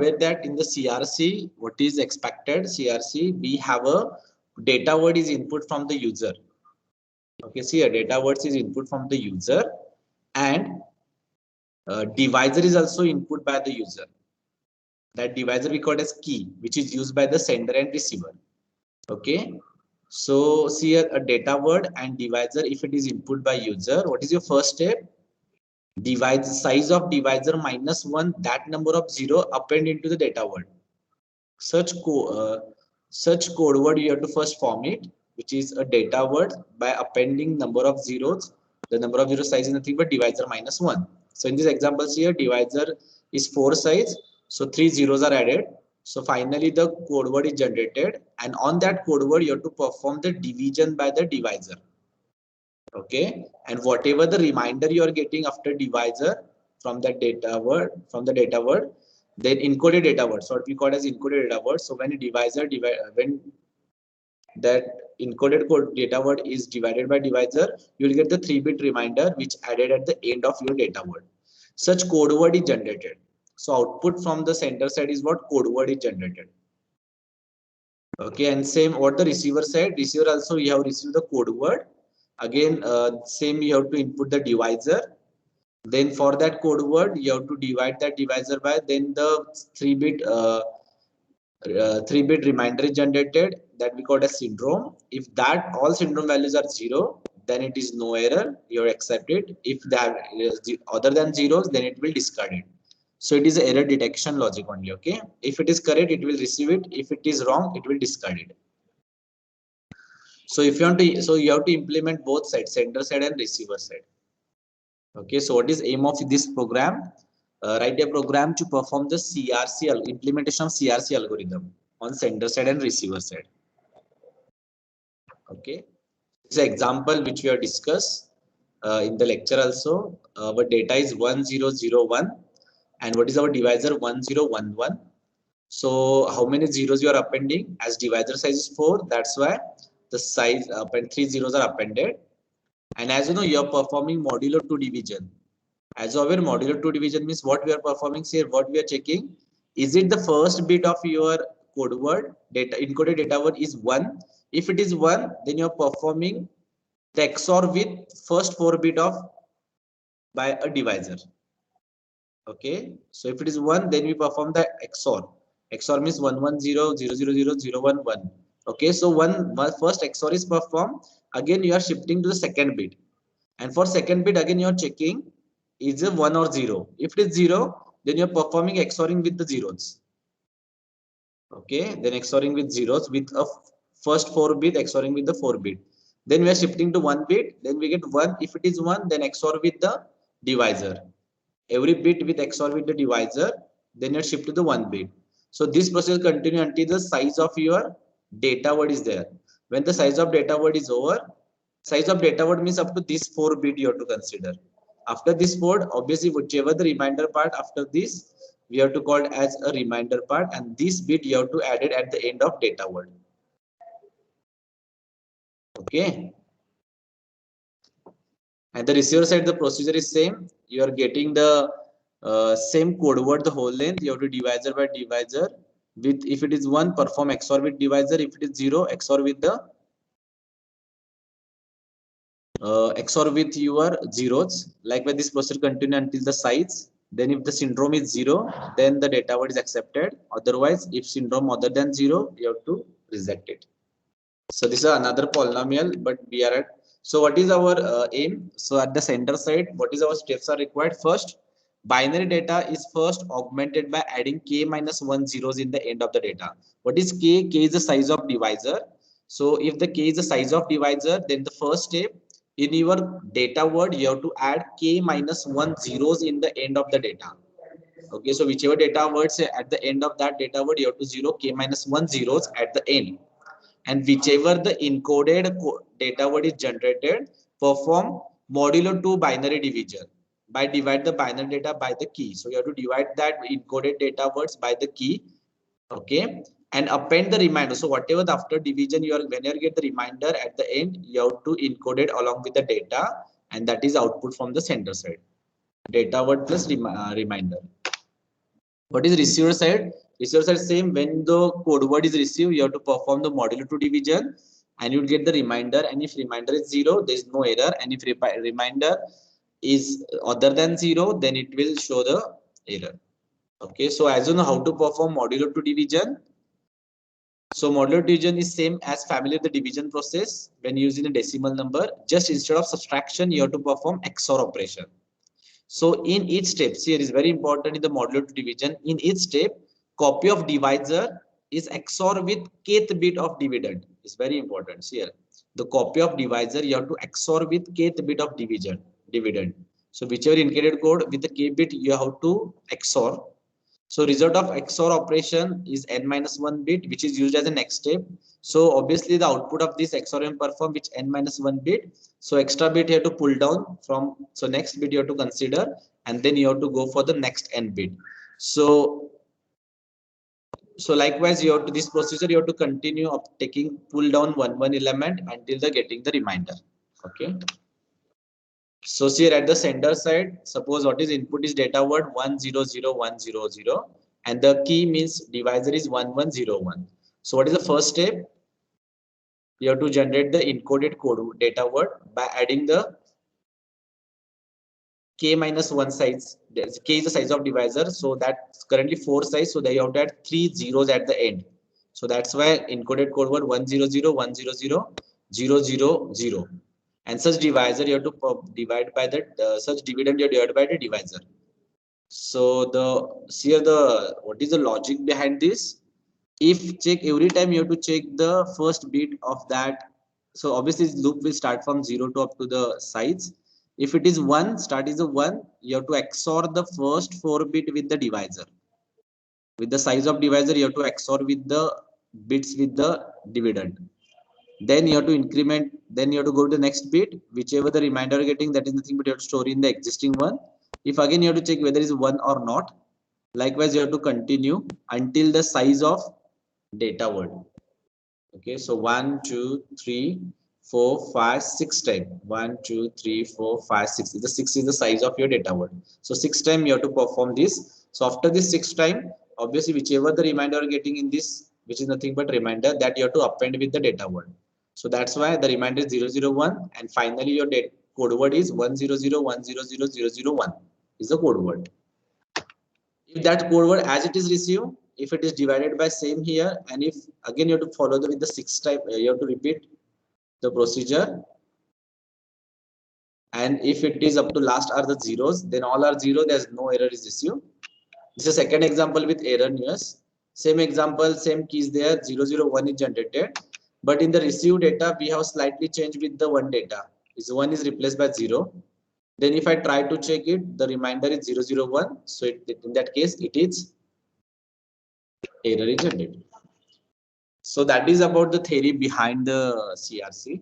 aware that in the CRC, what is expected? CRC, we have a data word is input from the user. Okay, see a data words is input from the user, and divisor is also input by the user. That divisor we call as key, which is used by the sender and receiver. Okay, so see a data word and divisor. If it is input by user, what is your first step? Divide size of divisor minus 1, that number of 0 append into the data word. Such code word you have to first form it, which is a data word, by appending number of zeros. The number of zero size is nothing but divisor minus 1. So in this examples here, divisor is 4 size, so 3 zeros are added. So finally the code word is generated, and on that code word you have to perform the division by the divisor. Okay, and whatever the reminder you are getting after divisor from the data word, then encoded data word. So what we call as encoded data word. So when a divisor when that encoded code data word is divided by divisor, you will get the 3-bit reminder which added at the end of your data word. Such code word is generated. So output from the center side is what code word is generated. Okay, and same what the receiver said. Receiver also you have received the code word. Again, same you have to input the divisor. Then for that code word, you have to divide that divisor by, then the 3-bit reminder is generated, that we call as syndrome. If that all syndrome values are 0, then it is no error, you accept it. If that is other than zeros, then it will discard it. So it is error detection logic only. Okay, if it is correct, it will receive it. If it is wrong, it will discard it. So if you want to, so you have to implement both sides, sender side and receiver side. Okay, so what is aim of this program? Write a program to perform the CRC implementation of CRC algorithm on sender side and receiver side. Okay, this is an example which we have discussed in the lecture also. Our data is 1001, and what is our divisor? 1011. So how many zeros you are appending? As divisor size is 4, that's why the size append 3 zeros are appended. And as you know, you are performing modulo 2 division. As our modulo 2 division means what we are performing here, what we are checking, is it the first bit of your code word, data encoded data word is 1. If it is 1, then you are performing the XOR with first 4 bit of by a divisor. Okay, so if it is 1, then we perform the XOR. XOR means 110000011. Okay, so first XOR is performed. Again, you are shifting to the second bit, and for second bit again you are checking is it 1 or 0. If it is 0, then you are performing XORing with the zeros. Okay, then XORing with zeros with a first 4 bit XORing with the 4 bit. Then we are shifting to 1 bit. Then we get 1. If it is 1, then XOR with the divisor. Every bit with XOR with the divisor, then you shift to the 1 bit. So this process continue until the size of your data word is there. When the size of data word is over, size of data word means up to this 4 bit you have to consider. After this 4, obviously whichever the reminder part after this, we have to call it as a reminder part, and this bit you have to add it at the end of data word. Okay. And the receiver side, the procedure is same. You are getting the same code word the whole length. You have to divisor by divisor. With if it is 1, perform XOR with divisor. If it is 0, XOR with the XOR with your zeros. Likewise, this procedure continue until the size. Then if the syndrome is 0, then the data word is accepted. Otherwise, if syndrome other than 0, you have to reject it. So this is another polynomial, but we are at. So what is our aim? So at the center side, what is our steps are required? First, binary data is first augmented by adding k minus 1 zeros in the end of the data. What is k? K is the size of divisor. So if the k is the size of divisor, then the first step in your data word, you have to add k minus 1 zeros in the end of the data. Okay, so whichever data word say at the end of that data word, you have to 0 k minus 1 zeros at the end. And whichever the encoded data word is generated, perform modulo 2 binary division by divide the binary data by the key. So you have to divide that encoded data words by the key. Okay, and append the reminder. So whatever the after division you are, when you get the reminder at the end, you have to encode it along with the data, and that is output from the center side. Data word plus reminder. What is receiver side? Receiver side same. When the code word is received, you have to perform the modulo 2 division, and you get the reminder. And if reminder is 0, there is no error. And if reminder is other than 0, then it will show the error. Okay, so as you know how to perform modulo 2 division. So modulo division is same as family of the division process when using a decimal number. Just instead of subtraction, you have to perform XOR operation. So in each step, here is very important in the modulo division. In each step, copy of divisor is XOR with kth bit of dividend. It's very important. See here, the copy of divisor you have to XOR with kth bit of dividend. So whichever encoded code with the k bit you have to XOR. So result of XOR operation is n minus 1 bit, which is used as the next step. So obviously the output of this XOR will perform which n minus 1 bit. So extra bit you have to pull down from, so next bit you have to consider, and then you have to go for the next n bit. So likewise you have to, this procedure you have to continue of taking pull down one element until the getting the reminder. Okay. So here at the sender side, suppose what is input is data word 100100, and the key means divisor is 1101. So what is the first step? You have to generate the encoded code data word by adding the k minus 1 size. K is the size of divisor, so that's currently 4 size, so they have to add 3 zeros at the end. So that's why encoded code word 100 and such divisor you have to divide by the such dividend you divide by the divisor. So here the what is the logic behind this? If check every time you have to check the first bit of that. So obviously loop will start from 0 to up to the sides. If it is 1, start is a 1, you have to XOR the first 4 bit with the divisor. With the size of divisor, you have to XOR with the bits with the dividend. Then you have to increment, then you have to go to the next bit, whichever the remainder you're getting, that is nothing but you have to store in the existing one. If again you have to check whether it is 1 or not, likewise you have to continue until the size of data word. Okay, so 1 2 3 4 5 6 time. 1 2 3 4 5 6. The 6 is the size of your data word. So 6 time you have to perform this. So after this 6 time, obviously whichever the remainder you're getting in this, which is nothing but reminder, that you have to append with the data word. So that's why the reminder is 001, and finally your code word is 100100001 is the code word. If that code word as it is received, if it is divided by same here, and if again you have to follow with the 6 type, you have to repeat the procedure. And if it is up to last are the zeros, then all are 0, there's no error is received. This is a second example with error news. Same example, same keys there, 001 is generated. But in the received data, we have slightly changed with the 1 data. This 1 is replaced by 0. Then if I try to check it, the reminder is 001. So in that case, it is error is generated. So that is about the theory behind the CRC.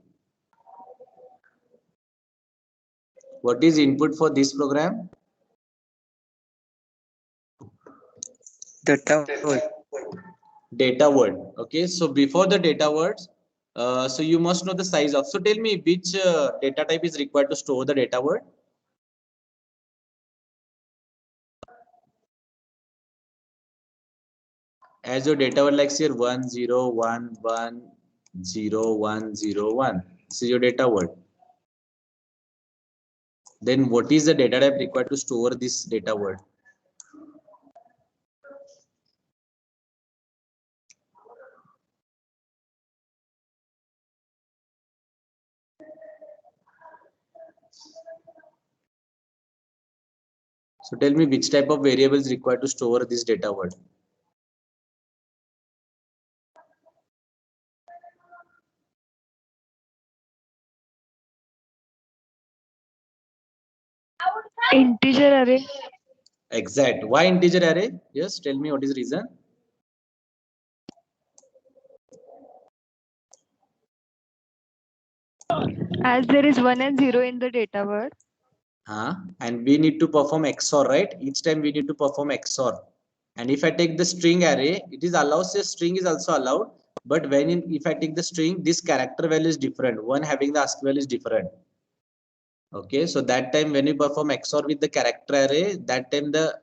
What is input for this program? Data word. Data word. Okay, so before the data words, so you must know the size of. So tell me which data type is required to store the data word. As your data word like here 10110101. This is your data word. Then what is the data type required to store this data word? So tell me which type of variable is required to store this data word. Integer array. Exact. Why integer array? Yes, tell me what is the reason. As there is 1 and 0 in the data word. And we need to perform XOR, right? Each time we need to perform XOR. And if I take the string array, it is allows a string is also allowed. But if I take the string, this character value is different. One having the ASCII value is different. Okay, so that time when you perform XOR with the character array, that time the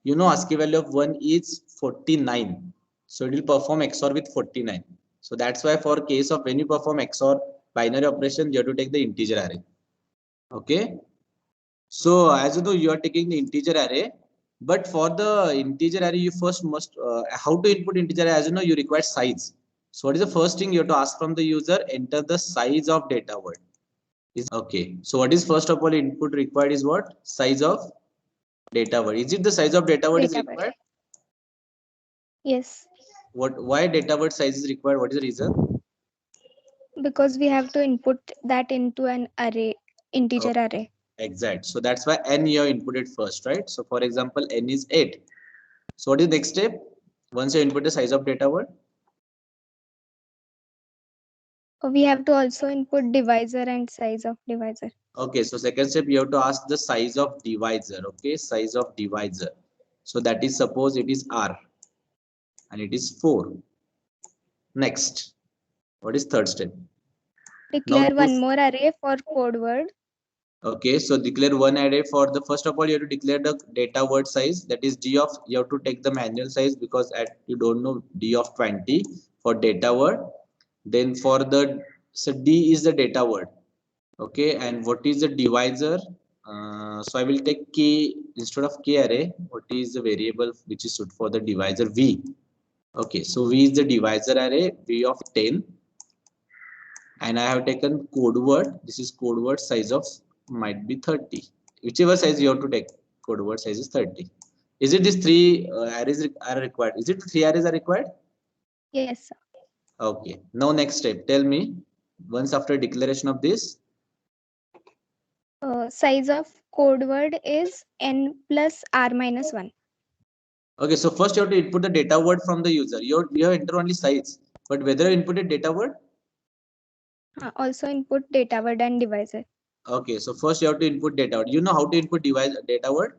you know ASCII value of 1 is 49. So it will perform XOR with 49. So that's why for case of when you perform XOR binary operation, you have to take the integer array. Okay. So as you know, you are taking the integer array, but for the integer array, you first must how to input integer array. As you know, you require size. So what is the first thing you have to ask from the user? Enter the size of data word. Is okay. So what is first of all input required is what? Size of data word. Is it the size of data word is Data word. required? Yes, What? Why data word size is required? What is the reason? because we have to input that into an array, integer Oh, array. exact. So that's why n you have inputted first, right? So for example, n is 8. So what is the next step? Once you input the size of data word, We have to also input divisor and size of divisor. okay. So second step, you have to ask the size of divisor. Okay, size of divisor. So that is suppose it is r and it is 4. Next, what is third step? Now Declare one more array for code word. okay, so declare one array for the first of all you have to declare the data word size, that is d of, you have to take the manual size because at you don't know d of 20 for data word. Then for the, so d is the data word. Okay, and what is the divisor? So I will take k instead of k array. What is the variable which is suited for the divisor? V. Okay, so v is the divisor array, v of 10, and I have taken code word. This is code word size of might be 30. Whichever size you have to take, code word size is 30. Is it these three arrays are required? Is it three arrays are required? Yes, sir. Okay. Now next step. Tell me, once after declaration of this. Size of code word is n plus r minus 1. Okay, so first you have to input the data word from the user. You have enter only size, but whether you inputted data word. Also input data word and divisor. Okay, so first you have to input data word. You know how to input device data word.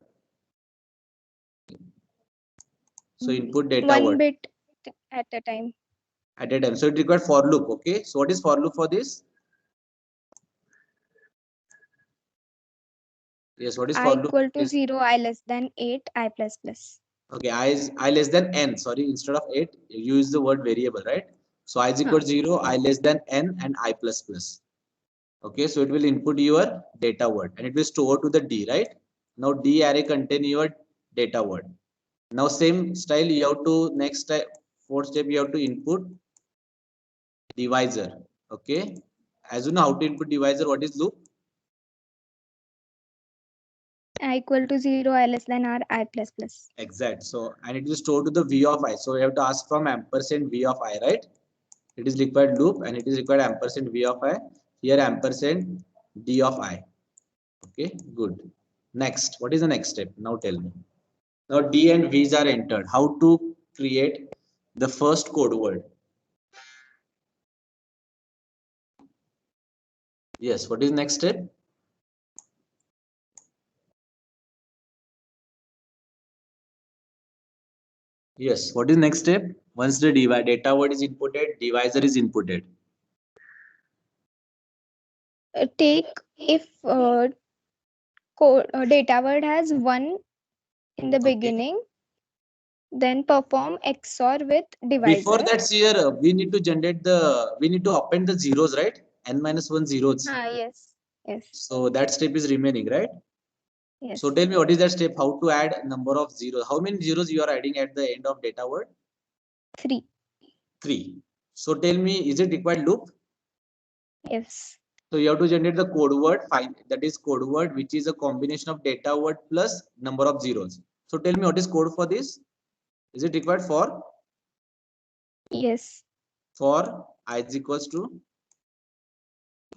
So input data One word bit at a time. at a time. So it requires for loop. Okay, so what is for loop for this? Yes, what is I for loop? equal to Is 0, I less than 8, I plus plus. okay, I less than n. Sorry, instead of 8, you use the word variable, right? So I is equal to 0, I less than n, and I plus plus. Okay, so it will input your data word and it will store to the D, right? Now D array contain your data word. Now same style you have to next step, fourth step you have to input divisor. Okay, as you know how to input divisor, what is loop? I equal to 0, I less than r, I plus plus. Exact. So and it is stored to the v of I. So you have to ask from ampersand v of I, right? It is required loop and it is required ampersand v of I. Here ampersand d of I. Okay, good. Next, what is the next step? Now tell me. Now D and V's are entered. How to create the first code word? Yes, what is next step? Yes, what is next step? Once the data word is inputted, divisor is inputted. Take if data word has 1 in the Okay. beginning, then perform XOR with Before divisor. that, here we need to generate we need to append the zeros, right? N minus 1 zeros. Yes. Yes. So that step is remaining, right? Yes. So tell me what is that step? How to add number of zeros? How many zeros you are adding at the end of data word? 3. 3. So tell me, is it required loop? Yes. So you have to generate the code word, that is code word, which is a combination of data word plus number of zeros. So tell me what is code for this? Is it required for? Yes. For I is equals to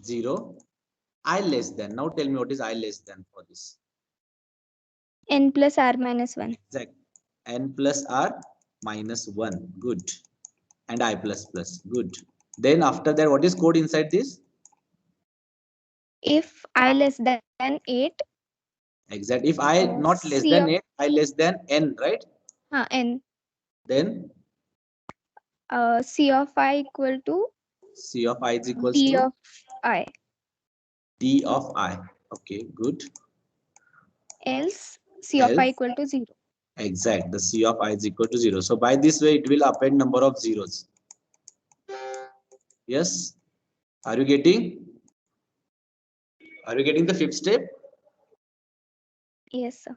0, I less than. Now tell me what is I less than for this? N plus r minus 1. Exact. N plus R minus 1. Good. And I plus plus. Good. Then after that, what is code inside this? If I less than 8, Exact. If I not less C than of 8, I less than N, right? n, Then C of I equal to C of I is equals D to of I. D of I. Okay, good. Else C of I Else, equal to 0. Exact. The C of I is equal to 0. So by this way, it will append number of zeros. Yes. Are you getting? Are you getting the fifth step? Yes, sir.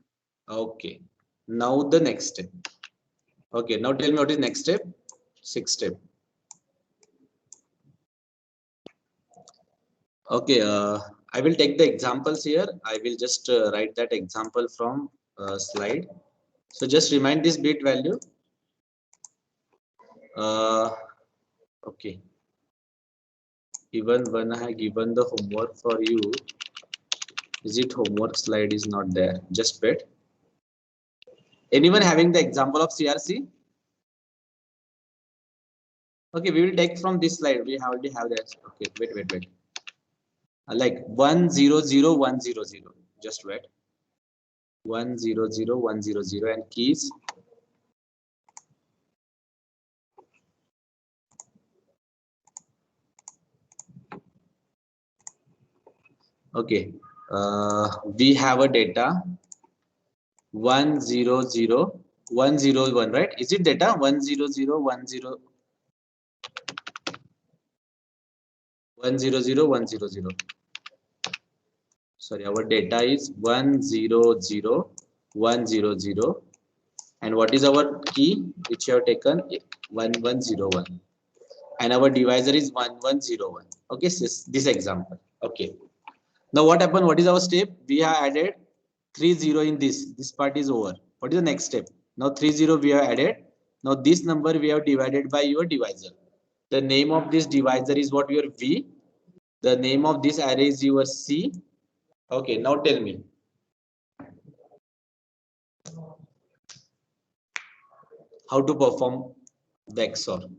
Okay. Now the next step. Okay. Now tell me what is next step? Sixth step. Okay. I will take the examples here. I will just write that example from slide. So just remind this bit value. Okay. Even when I have given the homework for you, is it homework slide is not there? Just wait. Anyone having the example of CRC? Okay, we will take from this slide. We already have that. Okay, wait. Like 100 100. Just wait. 100 100 and keys. Okay, we have a data 100 101, right? Is it data 100 100 100 100? Sorry, our data is 100 100, and what is our key which you have taken? 1101, and our divisor is 1101. Okay, this example. Okay, now what happened? What is our step? We have added 30 in this part is over. What is the next step? Now 30 we have added. Now this number we have divided by your divisor. The name of this divisor is what? Your V. The name of this array is your C. Okay, now tell me. How to perform the XOR?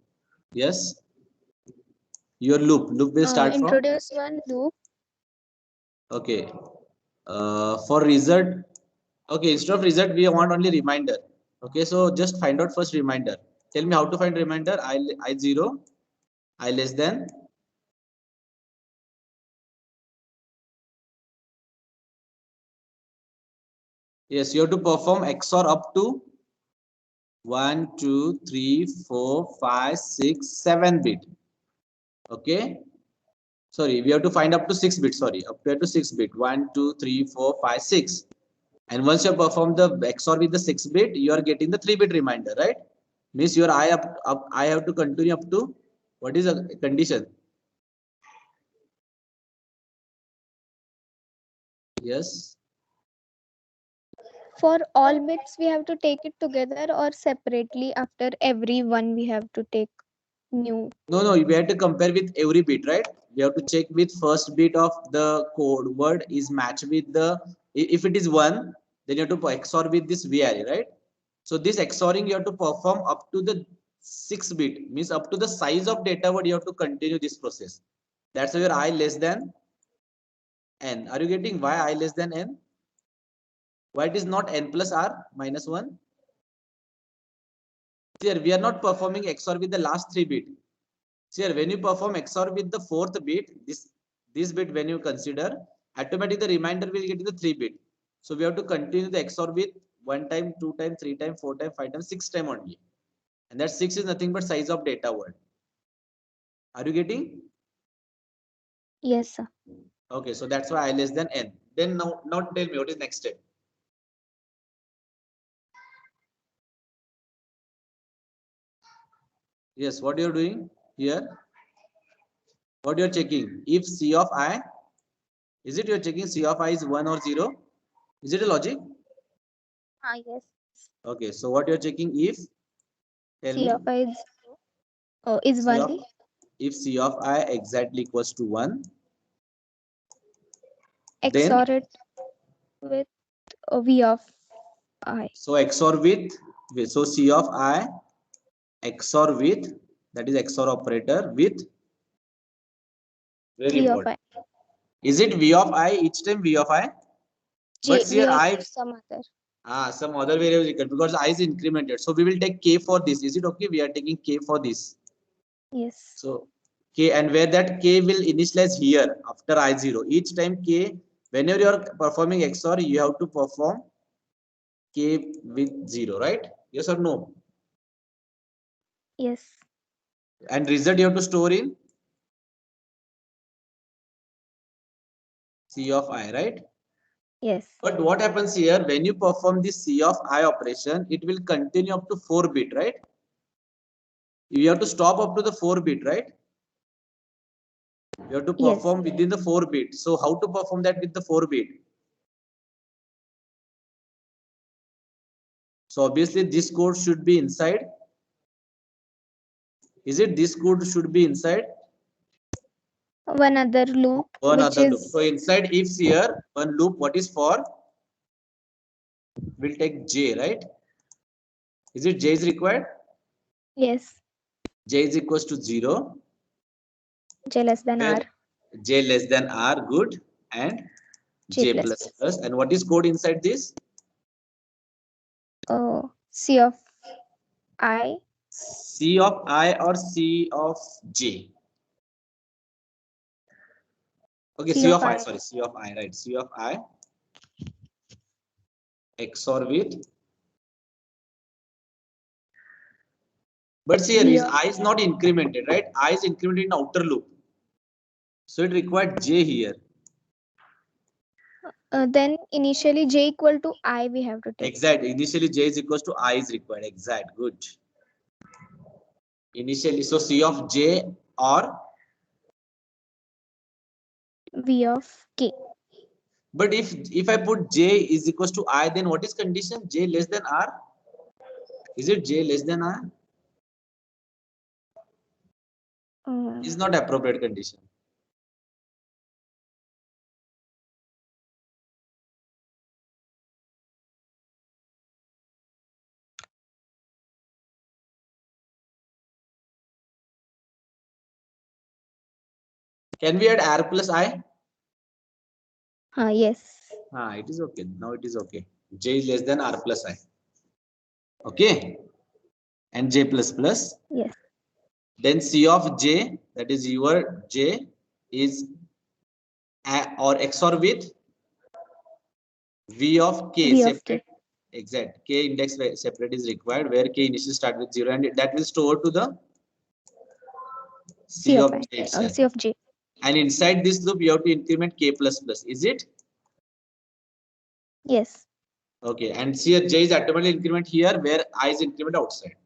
Yes. Your loop will start from. Introduce one loop. Okay. For result. Okay, instead of result, we want only reminder. Okay, so just find out first reminder. Tell me how to find reminder. I 0, I less than. Yes, you have to perform XOR up to 1, 2, 3, 4, 5, 6, 7 bit. Okay. Sorry, we have to find up to 6 bit. Sorry, up to 6 bit. 1, 2, 3, 4, 5, 6. And once you perform the XOR with the 6 bit, you are getting the 3 bit reminder, right? Means your I I have to continue up to what is the condition? Yes. For all bits, we have to take it together or separately. After every one, we have to take new. No, we have to compare with every bit, right? We have to check with first bit of the code word is matched with the, if it is 1, then you have to XOR with this V array, right? So this XORing you have to perform up to the 6 bit, means up to the size of data word you have to continue this process. That's why your I less than N. Are you getting why I less than N? Why it is not N plus R minus 1? Here we are not performing XOR with the last 3 bit. Here when you perform XOR with the 4th bit, this bit when you consider, automatically the reminder will get to the 3 bit. So we have to continue the XOR with 1 time, 2 time, 3 time, 4 time, 5 time, 6 time only. And that 6 is nothing but size of data word. Are you getting? Yes, sir. Okay, so that's why I less than N. Then now tell me what is next step. Yes, what you're doing here? What you're checking? If C of I, is it you're checking C of I is 1 or 0? Is it a logic? Yes. Okay, so what you're checking if? Tell C me. of I is C 1. of, if C of I exactly equals to 1, then XOR it with V of I. so XOR with so C of I XOR with, that is XOR operator with, very 3 of important. I. Is it V of I each time V of I? But V here of I some other. some other variable because I is incremented. So we will take K for this. Is it okay? We are taking K for this. Yes. So K, and where that K will initialize here after I0. Each time K, whenever you are performing XOR, you have to perform k with 0, right? Yes or no? Yes. And result you have to store in C of I, right? Yes. But what happens here when you perform this C of I operation, it will continue up to 4 bit, right? You have to stop up to the 4 bit, right? You have to Yes. perform within the 4 bit. So how to perform that with the 4 bit? So obviously this code should be inside. Is it this code should be inside? One other loop, One which other loop. is So inside ifs here, one loop, what is for? We'll take J, right? Is it J is required? yes, J is equals to 0. J less than Where R, J less than R, good. And J J plus plus plus. plus. And what is code inside this? C of I, C of I or C of J? Okay, C C of of I, I. sorry, C of I, right? C of I XOR with. But see here, V is of, I is not incremented, right? I is incremented in outer loop. So it required J here. then initially J equal to I we have to take. Exact. Initially J is equals to I is required. Exact. Good. Initially, so C of J or. V of K. But if I put J is equals to I, then what is condition? J less than R? Is it J less than R? Is not appropriate condition. Can we add R plus I? Yes. It is okay. Now it is okay. J is less than R plus I. Okay. And J plus plus. Yes. Then C of J, that is your J, is or XOR with V of K V of K. separate. Exact. K index separate is required, where K initially start with 0, and that will store to the C C of of I. J itself. C of J. And inside this loop, you have to increment K plus plus. Is it? Yes. Okay. And see here, J is automatically increment here, where I is increment outside.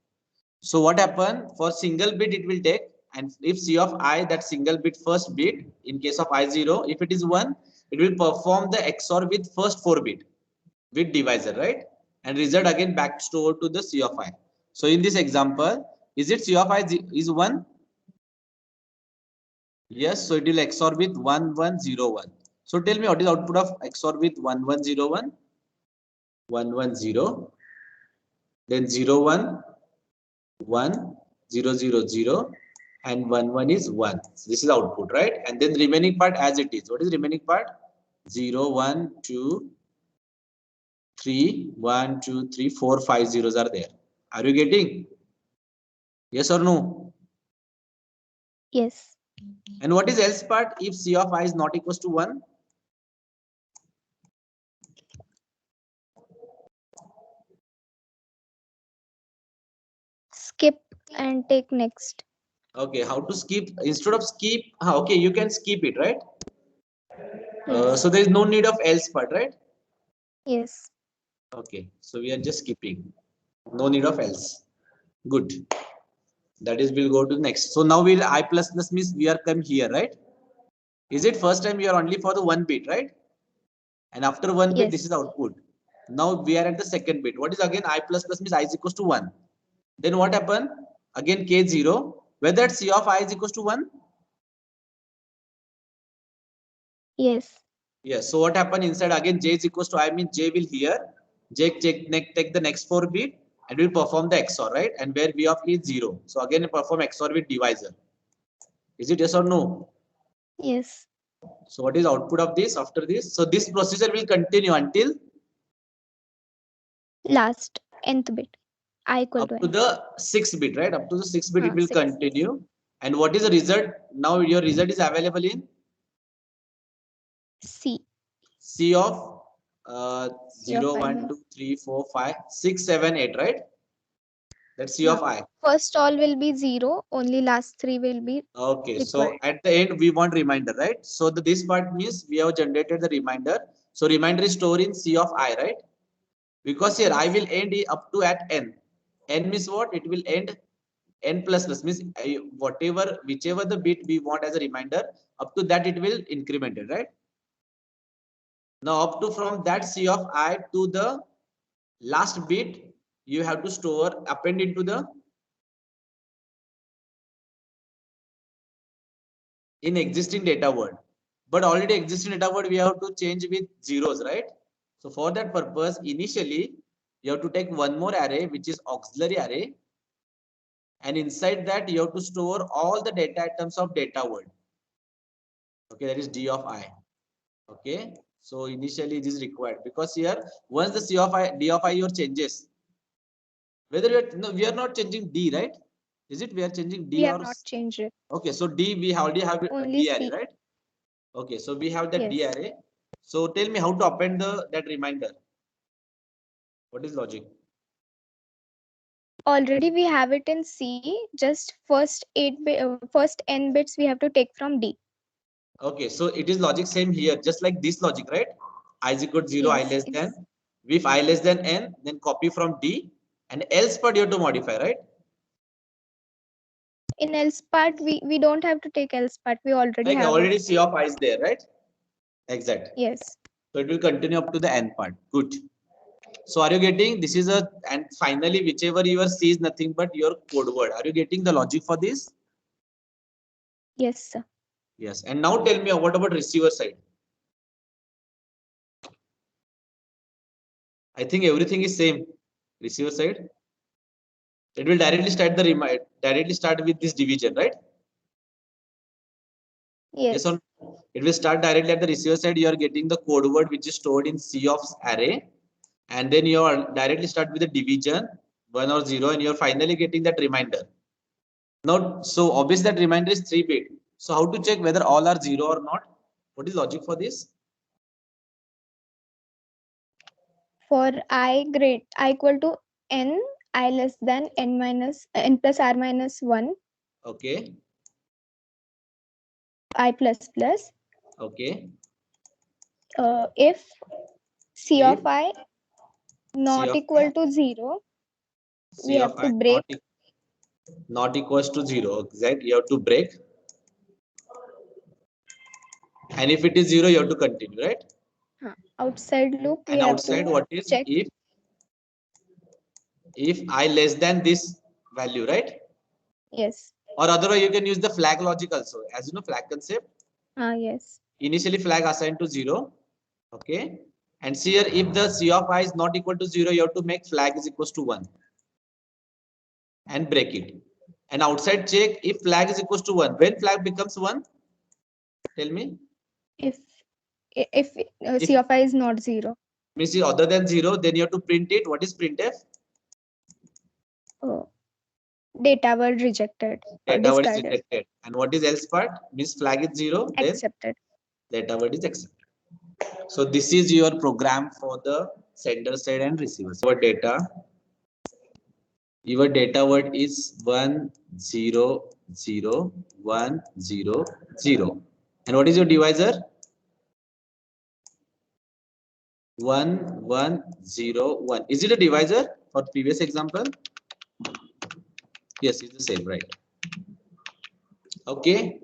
So what happen for single bit it will take, and if C of I, that single bit first bit, in case of I0, if it is 1, it will perform the XOR with first 4 bit with divisor, right? And result again back store to the C of I. So in this example, is it C of I is 1? Yes, so it will XOR with 1101. So tell me what is output of XOR with 1101? 110, then 01, 1, 0, 0, 0, and 1, 1 is 1. So this is output, right? And then remaining part as it is. What is remaining part? 0, 1, 2, 3, 1, 2, 3, 4, 5 zeros are there. Are you getting? Yes or no? Yes. And what is else part if C of I is not equals to 1? Skip and take next. Okay, how to skip? Instead of skip, okay, you can skip it, right? Yes. So there is no need of else part, right? Yes. Okay, so we are just skipping. No need of else. Good. That is, we'll go to next. So now we'll I plus plus means we are come here, right? Is it first time we are only for the 1 bit, right? And after 1 bit, this is Yes. output. Now we are at the second bit. What is again I plus plus means I is equals to 1. Then what happen? Again K0. Whether C of I is equals to 1? Yes. Yes. So what happened inside again J is equals to I means J will here. J take the next 4 bit and will perform the XOR, right? And where V of E is 0. So again perform XOR with divisor. Is it yes or no? Yes. So what is output of this after this? So this procedure will continue until Last nth bit. I equal up to to n. the 6th bit, right? Up to the 6th bit it will 6. continue. And what is the result? Now your result is available in C. C of 0, 1, 2, 3, 4, 5, 6, 7, 8, right? That's C of I. First all will be 0, only last 3 will be Okay, so required. at the end we want reminder, right? So this part means we have generated the reminder. So reminder is stored in C of I, right? Because here I will end it up to at n. N means what? It will end n plus plus means whichever the bit we want as a reminder, up to that it will increment it, right? Now up to from that C of I to the last bit, you have to store append into the in existing data word. But already existing data word we have to change with zeros, right? So for that purpose, initially you have to take one more array which is auxiliary array, and inside that you have to store all the data items of data word. Okay, that is D of I. Okay, so initially it is required because here once the C of I, D of I your changes, whether we are not changing D, right? Is it we are changing D We or have not changed it. okay? So D we already have a Only D array, C. right? Okay, so we have that D Yes. array. So tell me how to append that reminder. What is logic? Already we have it in C. Just first n bits we have to take from D. Okay, so it is logic same here, just like this logic, right? I is equal to 0, I Yes. less than. If I less than n, then copy from D, and else part you have to modify, right? In else part we don't have to take else part. We already Like have it. already C of I is there, right? Exact. Yes. So it will continue up to the n part. Good. So are you getting this is a and finally whichever your C is nothing but your code word. Are you getting the logic for this? Yes, sir. Yes. And now tell me what about receiver side? I think everything is same. Receiver side. It will directly start with this division, right? Yes or Yes. no? It will start directly at the receiver side. You are getting the code word which is stored in C of array, and then you are directly start with the division 1 or 0, and you are finally getting that reminder. Now, so obviously that reminder is 3-bit. So how to check whether all are 0 or not? What is logic for this? For I equal to n, I less than n plus r minus 1, Okay. I plus plus. Okay. If C If of I C not of I, equal to 0, we C of have to I break. not equals to 0, exact. You have to break. And if it is 0, you have to continue, right? Outside loop we And have outside, to what is check. if I less than this value, right? Yes. Or otherwise, you can use the flag logic also. As you know, flag concept. Yes. Initially, flag assigned to 0. Okay. And see here, if the C of I is not equal to 0, you have to make flag is equals to 1 and break it. And outside check if flag is equals to 1. When flag becomes 1, tell me. If if If C of I is not 0. means other than 0, then you have to print it. What is printf? Oh, data word rejected or Data word is discarded. rejected. And what is else part? Means flag is 0, then Accepted. data word is accepted. So this is your program for the sender side and receiver side. Your data word is 1 0 0 1 0 0. And what is your divisor? 1 1 0 1. Is it a divisor for previous example? Yes, it's the same, right? Okay.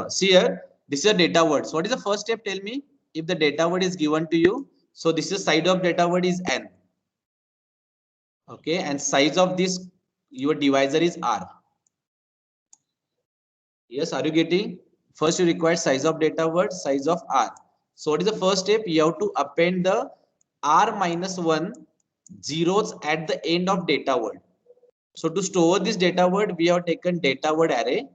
See here, this is a data word. So what is the first step? Tell me if the data word is given to you. So this is side of data word is n. Okay, and size of this your divisor is r. Yes, are you getting? First you require size of data word, size of r. So what is the first step? You have to append the r minus 1 zeros at the end of data word. So to store this data word, we have taken data word array,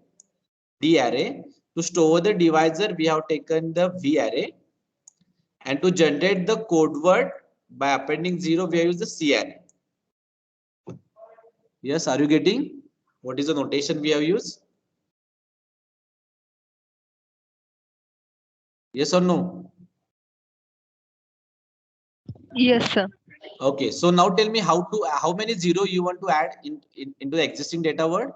D array. To store the divisor, we have taken the V array. And to generate the code word by appending 0, we have used the C array. Yes, are you getting? What is the notation we have used? Yes or no? Yes, sir. Okay, so now tell me how many zero you want to add into the existing data word?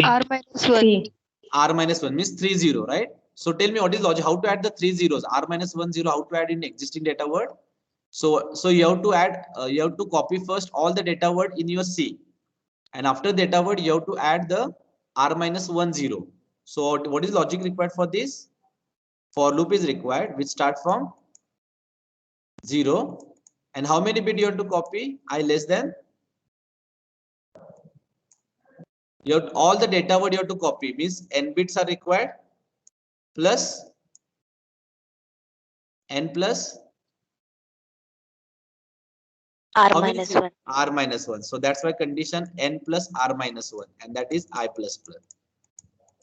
R minus 1. R minus 1 means 3 0, right? So tell me what is logic, how to add the 3 zeros, R minus 1 0, how to add in existing data word? So you have to add, you have to copy first all the data word in your C. And after data word, you have to add the R minus 1 0. So what is logic required for this? For loop is required, which start from 0. And how many bit you have to copy? I less than. You have all the data word you have to copy, means n bits are required, plus n plus R how many minus zeros? 1. R minus 1. So that's why condition n plus R minus 1, and that is I plus plus.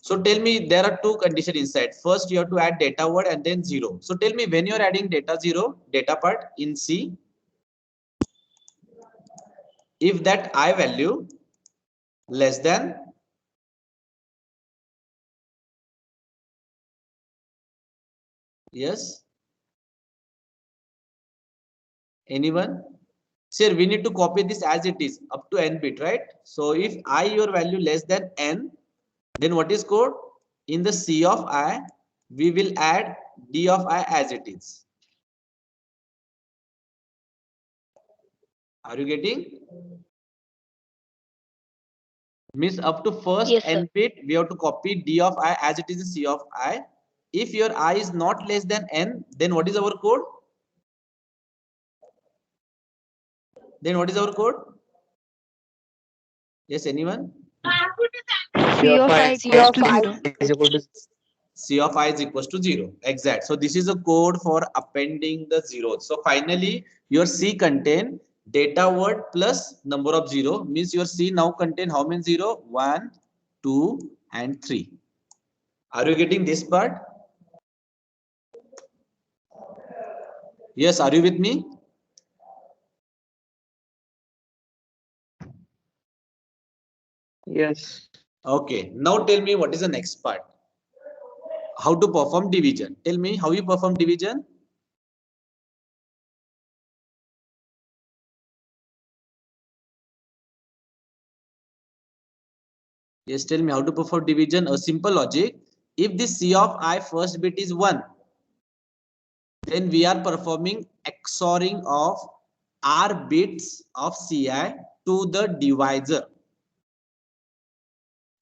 So tell me, there are two conditions inside. First, you have to add data word and then 0. So tell me, when you're adding data 0, data part in C, if that I value less than, yes, anyone? Sir, we need to copy this as it is up to n bit, right? So if I your value less than n, then what is code? In the C of I, we will add D of I as it is. Are you getting? Means up to first Yes, sir. n bit, we have to copy D of I as it is in C of I. If your I is not less than n, then what is our code? Then what is our code? Yes, anyone? C of I C equals of to I 0. C of I is equals to 0. Exact. So this is a code for appending the zeros. So finally, your C contain data word plus number of 0, means your C now contain how many 0? 1, 2, and 3. Are you getting this part? Yes, are you with me? Yes. Okay. Now tell me what is the next part? How to perform division. Tell me how you perform division. Yes, tell me how to perform division. A simple logic. If the C of I first bit is 1, then we are performing XORing of R bits of CI to the divisor.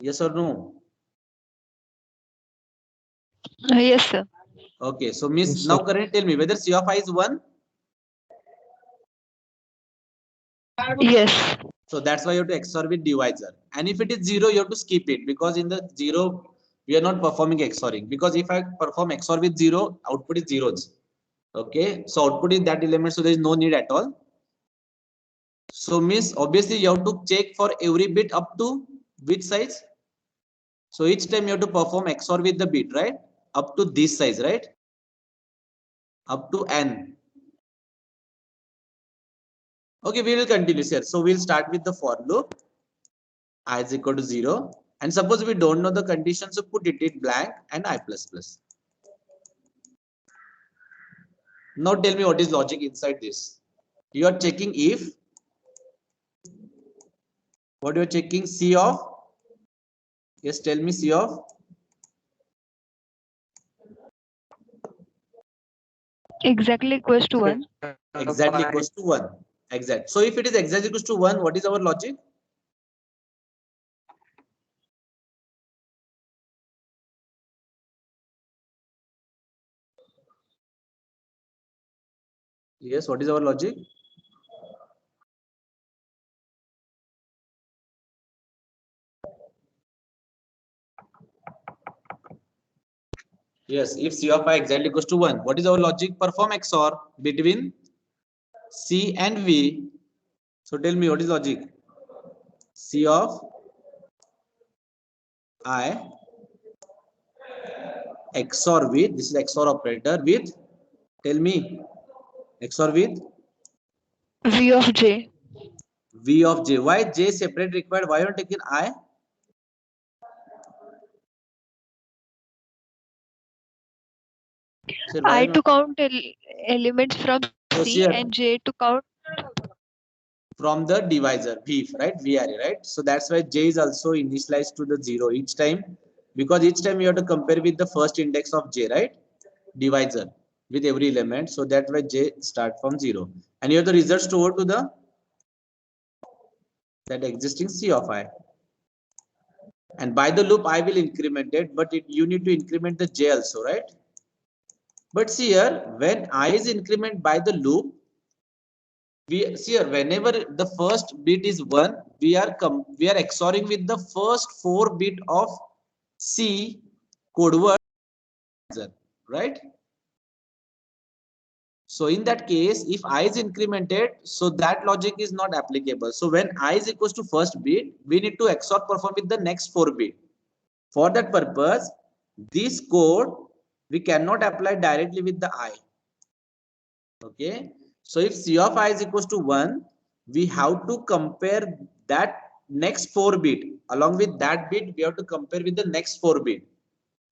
Yes or no? Yes, sir. Okay, so Miss, Yes, now sir. currently tell me whether C of I is 1. Yes. So that's why you have to XOR with divisor. And if it is 0, you have to skip it, because in the 0, we are not performing XORing. Because if I perform XOR with 0, output is zeros. Okay, so output is that element, so there is no need at all. So Miss, obviously you have to check for every bit up to which size. So each time you have to perform XOR with the bit, right? Up to this size, right? Up to n. Okay, we will continue here. So we'll start with the for loop. I is equal to 0. And suppose we don't know the condition, so put it in blank and I plus plus. Now tell me what is logic inside this. You are checking if, what you are checking? C of, yes, tell me C of, Exactly equals to 1. exactly equals to 1. Exact. So if it is exactly equals to 1, what is our logic? Yes, what is our logic? Yes, if C of I exactly equals to 1, what is our logic? Perform XOR between C and V. So tell me what is logic? C of I XOR with, this is XOR operator with, tell me, XOR with V of j. V of j. Why j separate required? Why not taking I? Sir, why I not? to count elements from So C here and J to count. from the divisor V, right? VRA, right? So that's why J is also initialized to the 0 each time, because each time you have to compare with the first index of J, right? Divisor with every element. So that's why J start from 0. And you have the result stored to the that existing C of I. And by the loop, I will increment it, but you need to increment the J also, right? But see here, when I is increment by the loop, we see here, whenever the first bit is 1, we are XORing with the first 4 bit of C code word, right? So in that case, if I is incremented, so that logic is not applicable. So when I is equals to first bit, we need to XOR perform with the next 4 bit. For that purpose, this code we cannot apply directly with the I. Okay. So if C of I is equals to 1, we have to compare that next 4 bit. Along with that bit, we have to compare with the next 4 bit.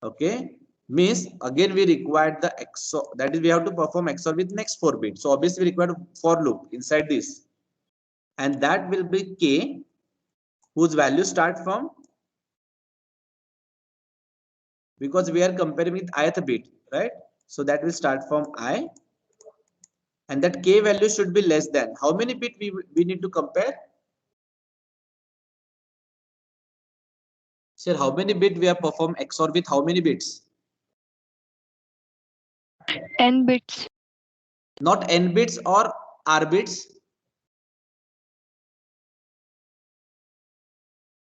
Okay. Means again we require the XOR, that is we have to perform XOR with next 4 bits. So obviously we require for loop inside this. And that will be K, whose value start from, because we are comparing with ith bit, right? So that will start from I. And that K value should be less than. How many bit we need to compare? Sir, how many bit we have performed XOR with how many bits? N bits. Not N bits or R bits.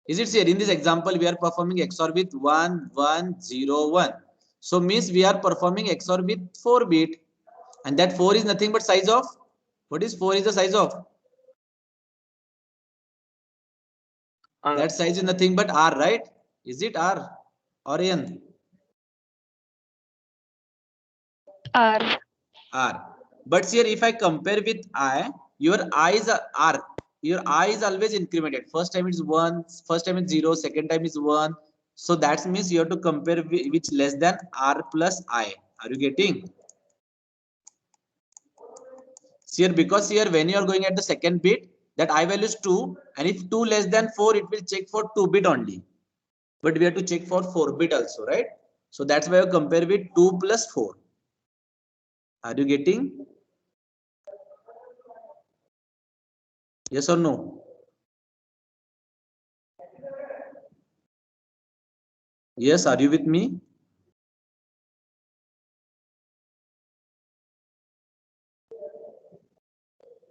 Is it here? In this example, we are performing XOR with 1, 1, 0, 1. So means we are performing XOR with 4 bit. And that 4 is nothing but size of, what is 4 is the size of? That size is nothing but R, right? Is it R or N? R. R. But here if I compare with I, your I is R. Your I is always incremented. First time it's 1, first time it's 0, second time is 1. So that means you have to compare which less than R plus I. Are you getting? Here because here when you are going at the second bit, that I value is 2, and if 2 less than 4, it will check for 2 bit only. But we have to check for 4 bit also, right? So that's why you compare with 2 plus 4. Are you getting? Yes or no? Yes, are you with me?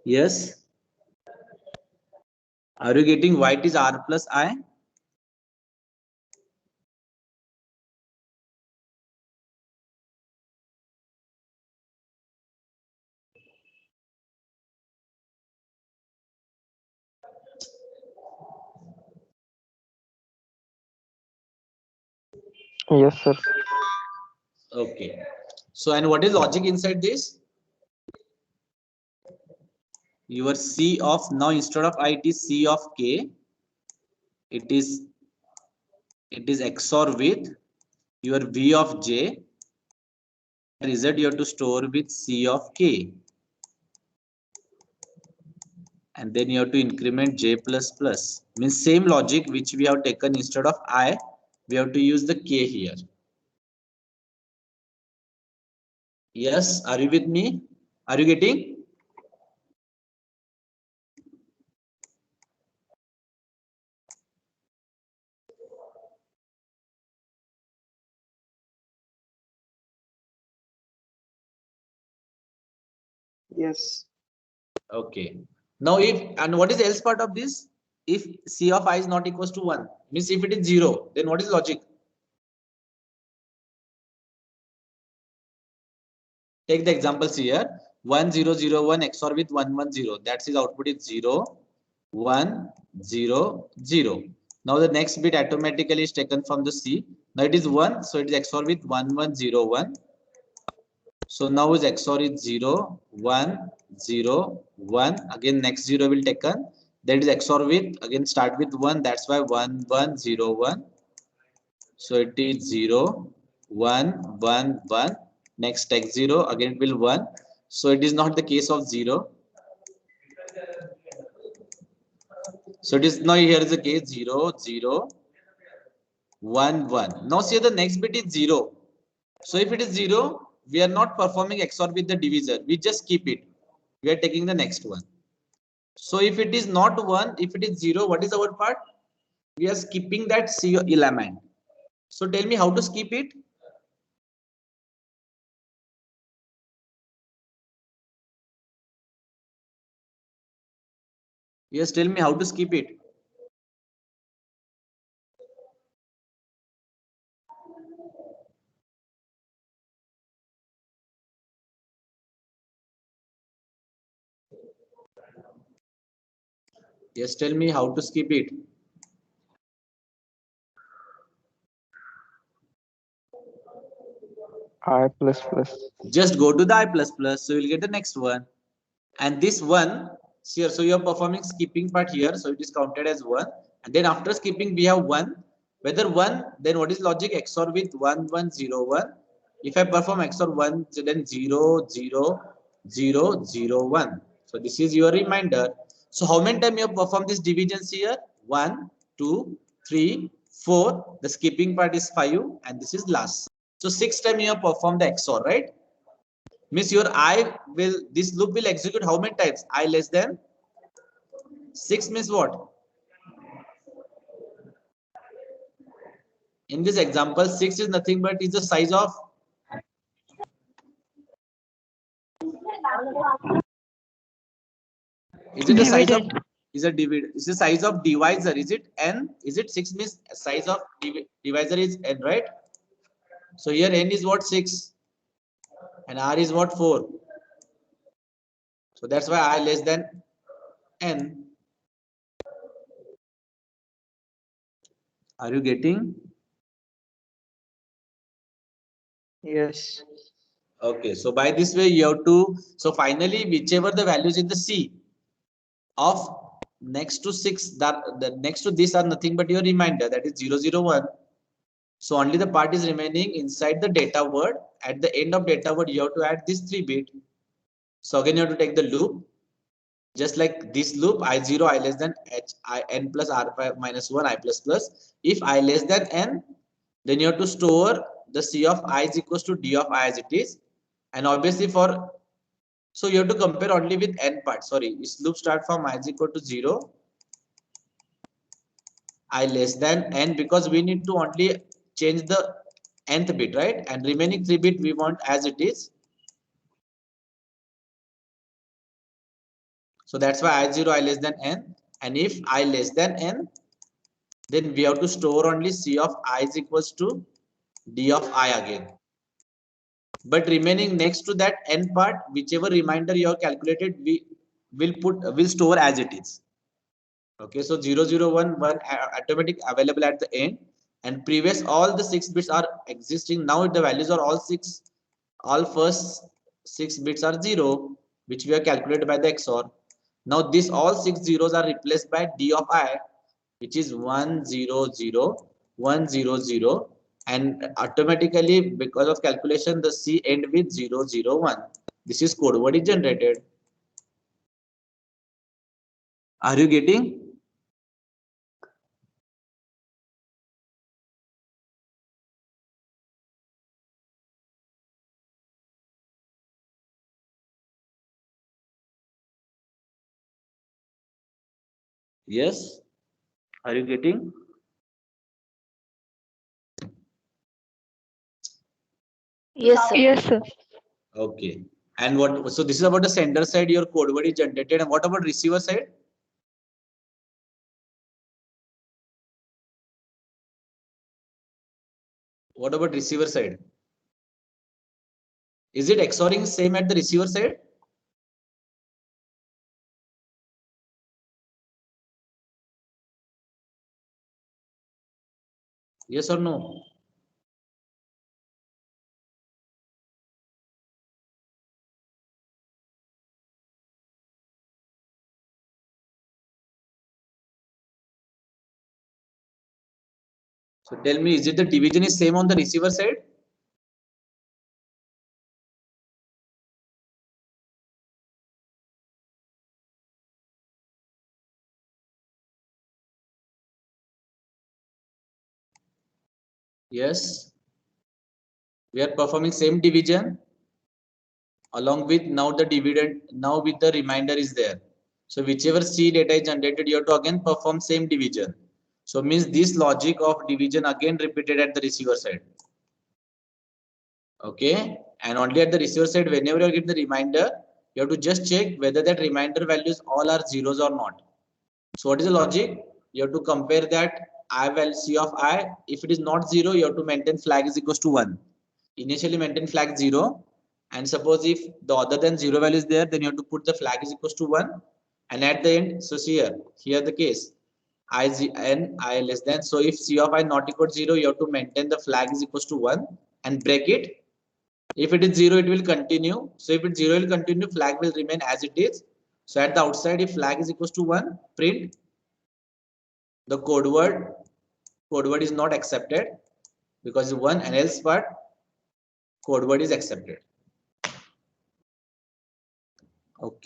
Yes. Are you getting why it is R plus I? Yes, sir. Okay. So, and what is logic inside this? Your C of, now instead of I, it is C of K. It is XOR with your V of J. Result you have to store with C of K. And then you have to increment J plus plus. Means same logic which we have taken instead of I, we have to use the K here. Yes, are you with me? Are you getting? Yes. Okay. Now if, and what is the else part of this? If C of I is not equals to 1, means if it is 0, then what is logic? Take the examples here. 1 0 0 1 XOR with 1 1 0. That's his output is 0 1 0 0. Now the next bit automatically is taken from the C. Now it is 1, so it is XOR with 1 1 0 1. So now his XOR is 0 1 0 1. Again next 0 will taken. That is XOR with, again start with 1. That's why 1 1 0 1. So it is 0 1 1 1. Next x0, again it will 1. So it is not the case of 0. So it is now here is the case 0, 0, 1, 1. Now see the next bit is 0. So if it is 0, we are not performing XOR with the divisor. We just keep it. We are taking the next one. So if it is not 1, if it is 0, what is our part? We are skipping that C element. So tell me how to skip it. Yes, tell me how to skip it. Yes, tell me how to skip it. I plus plus. Just go to the I plus plus. So you'll get the next one. And this one here, so you're performing skipping part here. So it is counted as 1. And then after skipping, we have 1. Whether 1, then what is logic? XOR with 1, 1, 0, 1. If I perform XOR 1, then 0, 0, 0, 0, 1. So this is your reminder. So how many times you have performed this divisions here? 1, 2, 3, 4. The skipping part is 5, and this is last. So 6 times you have performed the XOR, right? Means your this loop will execute how many times? I less than 6 means what? In this example, 6 is nothing but is the size of. Is it the size of? Dividend. Is a dividend? Is the size of divisor? Is it n? Is it 6 means size of divisor is n, right? So here n is what? 6, and r is what? 4. So that's why I less than n. Are you getting? Yes. Okay, so by this way you have to. So finally, whichever the values in the C of next to 6, that the next to this are nothing but your reminder, that is 0, 0, 1. So only the part is remaining inside the data word. At the end of data word, you have to add this 3 bit. So again, you have to take the loop. Just like this loop, I0, I less than h, I n plus r minus 1, I plus plus. If I less than n, then you have to store the C of I is equals to D of I as it is. And obviously for, so you have to compare only with n part. Sorry, this loop start from I is equal to 0, I less than n, because we need to only change the nth bit, right? And remaining 3 bit we want as it is. So that's why I0, I less than n. And if I less than n, then we have to store only C of I is equals to D of I again. But remaining next to that n part, whichever reminder you have calculated, we will store as it is. Okay, so 0, 0, 1, 1 automatic available at the end, and previous all the 6 bits are existing. Now the values are all 6. All first 6 bits are 0, which we have calculated by the XOR. Now this all 6 zeros are replaced by D of I, which is 1, 0, 0, 1, 0, 0, and automatically because of calculation the C end with 0, 0, 1. This is code word is generated. Are you getting? Yes. Are you getting? Yes, sir. Yes, sir. Okay. And what? So this is about the sender side. Your code word is generated. And what about receiver side? What about receiver side? Is it XORing same at the receiver side? Yes or no? So tell me, is it the division is same on the receiver side? Yes. We are performing same division along with now the dividend, now with the remainder is there. So whichever C data is generated, you have to again perform same division. So means this logic of division again repeated at the receiver side. Okay. And only at the receiver side, whenever you get the reminder, you have to just check whether that reminder values all are zeros or not. So what is the logic? You have to compare that I value C of I. If it is not 0, you have to maintain flag is equals to 1. Initially maintain flag 0. And suppose if the other than 0 value is there, then you have to put the flag is equals to 1. And at the end, so see here the case. I n I less than. So if C of I not equal to 0, you have to maintain the flag is equals to 1 and break it. If it is 0, it will continue. So if it's 0, it will continue, flag will remain as it is. So at the outside, if flag is equals to 1, print the code word is not accepted because 1, and else part code word is accepted.